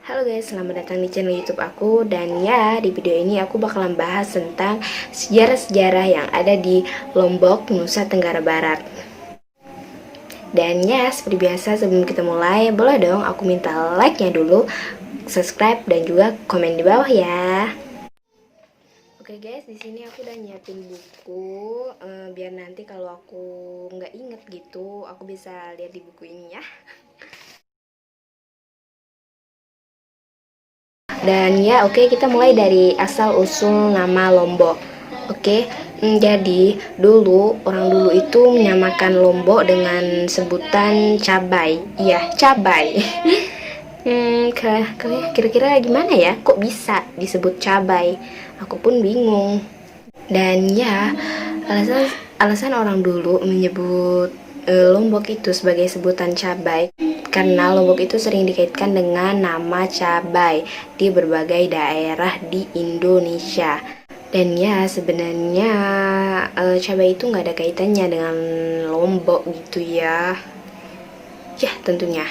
Halo guys, selamat datang di channel YouTube aku. Dan ya, di video ini aku bakalan bahas tentang sejarah-sejarah yang ada di Lombok, Nusa Tenggara Barat. Dan ya, seperti biasa sebelum kita mulai, boleh dong aku minta like-nya dulu, subscribe dan juga komen di bawah ya. Oke guys, di sini aku udah nyiapin buku, biar nanti kalau aku nggak inget gitu, aku bisa lihat di buku ini ya. Dan ya, oke, kita mulai dari asal usul nama Lombok. Oke, jadi dulu orang dulu itu menyamakan Lombok dengan sebutan cabai. Iya, cabai. Kira-kira gimana ya? Kok bisa disebut cabai? Aku pun bingung. Dan ya, alasan alasan orang dulu menyebut Lombok itu sebagai sebutan cabai karena Lombok itu sering dikaitkan dengan nama cabai di berbagai daerah di Indonesia. Dan ya, sebenarnya cabai itu nggak ada kaitannya dengan Lombok gitu ya. Ya, tentunya.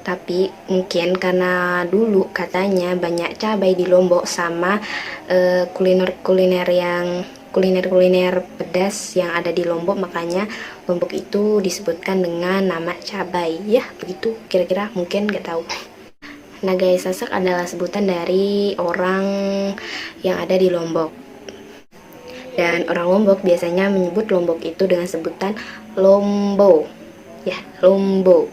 Tapi mungkin karena dulu katanya banyak cabai di Lombok sama kuliner-kuliner pedas yang ada di Lombok, makanya Lombok itu disebutkan dengan nama cabai. Ya, begitu kira-kira, mungkin nggak tahu. Nah guys, Sasak adalah sebutan dari orang yang ada di Lombok. Dan orang Lombok biasanya menyebut Lombok itu dengan sebutan Lombo. Ya, Lombo.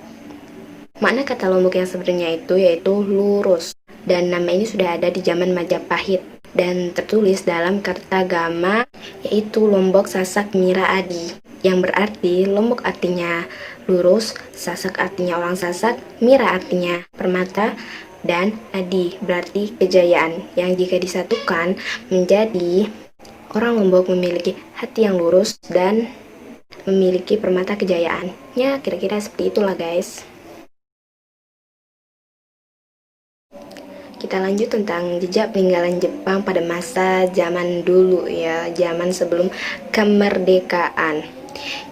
Makna kata Lombok yang sebenarnya itu yaitu lurus. Dan nama ini sudah ada di zaman Majapahit dan tertulis dalam Kertagama yaitu Lombok Sasak Mira Adi, yang berarti Lombok artinya lurus, Sasak artinya orang Sasak, Mira artinya permata, dan Adi berarti kejayaan, yang jika disatukan menjadi orang Lombok memiliki hati yang lurus dan memiliki permata kejayaan. Ya, kira-kira seperti itulah guys. Kita lanjut tentang jejak peninggalan Jepang pada masa zaman dulu ya, zaman sebelum kemerdekaan.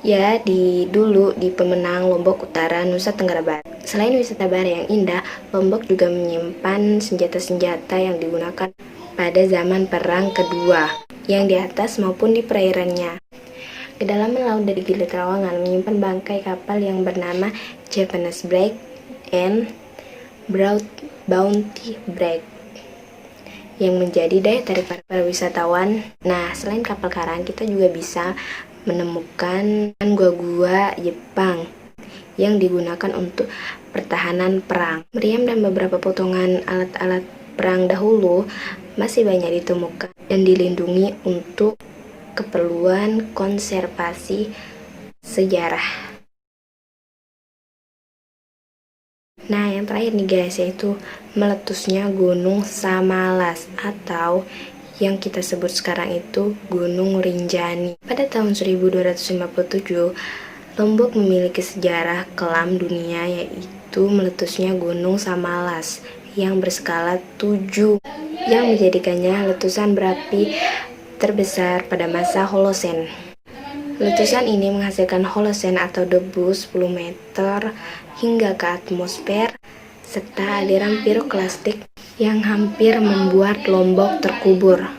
Ya, dulu di Pemenang, Lombok Utara, Nusa Tenggara Barat. Selain wisata bara yang indah, Lombok juga menyimpan senjata-senjata yang digunakan pada zaman Perang Kedua, yang di atas maupun di perairannya. Kedalaman laut dari Gili Trawangan menyimpan bangkai kapal yang bernama Japanese Brig and Bounty Brig yang menjadi daya tarik para wisatawan. Nah, selain kapal karang, kita juga bisa menemukan gua-gua Jepang yang digunakan untuk pertahanan perang. Meriam dan beberapa potongan alat-alat perang dahulu masih banyak ditemukan dan dilindungi untuk keperluan konservasi sejarah. Nah, yang terakhir nih guys, yaitu meletusnya Gunung Samalas atau yang kita sebut sekarang itu Gunung Rinjani. Pada tahun 1257, Lombok memiliki sejarah kelam dunia, yaitu meletusnya Gunung Samalas yang berskala 7 yang menjadikannya letusan berapi terbesar pada masa Holosen. Letusan ini menghasilkan holosen atau debu 10 meter hingga ke atmosfer, serta aliran piroklastik yang hampir membuat Lombok terkubur.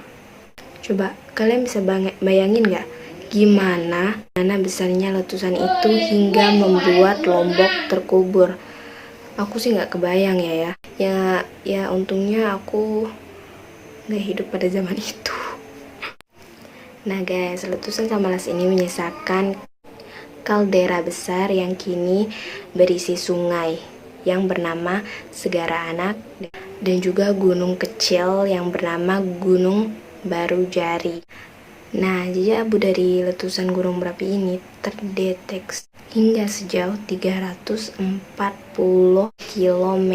Coba kalian bisa bayangin nggak gimana besarnya letusan itu hingga membuat Lombok terkubur? Aku sih nggak kebayang ya. Ya untungnya aku nggak hidup pada zaman itu. Nah guys, letusan Samalas ini menyisakan kaldera besar yang kini berisi sungai yang bernama Segara Anak dan juga gunung kecil yang bernama Gunung Barujari. Nah, jejak abu dari letusan gunung berapi ini terdeteksi hingga sejauh 340 km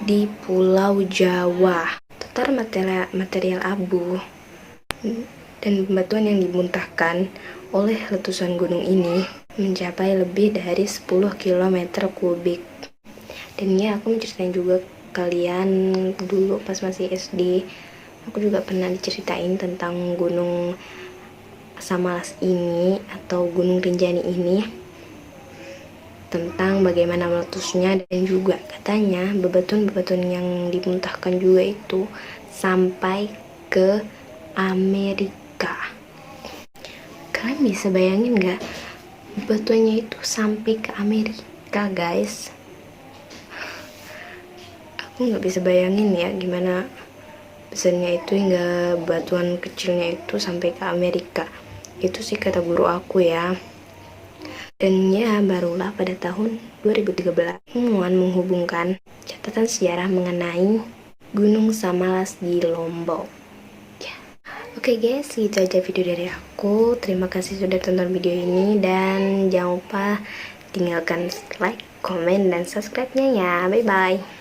di Pulau Jawa. Total material abu dan batuan yang dimuntahkan oleh letusan gunung ini mencapai lebih dari 10 km kubik. Dan ya, aku menceritain juga kalian dulu pas masih SD, aku juga pernah diceritain tentang Gunung Samalas ini atau Gunung Rinjani ini. tentang bagaimana meletusnya, dan juga katanya bebatuan-bebatuan yang dimuntahkan juga itu sampai ke Amerika. Kalian bisa bayangin nggak bebatuannya itu sampai ke Amerika, guys? Aku nggak bisa bayangin ya gimana besarnya itu hingga batuan kecilnya itu sampai ke Amerika. Itu sih kata guru aku ya. Dan ya, barulah pada tahun 2013 ilmuwan menghubungkan catatan sejarah mengenai Gunung Samalas di Lombok. Ya. Oke guys, itu aja video dari aku. Terima kasih sudah tonton video ini, dan jangan lupa tinggalkan like, komen, dan subscribe-nya ya. Bye bye.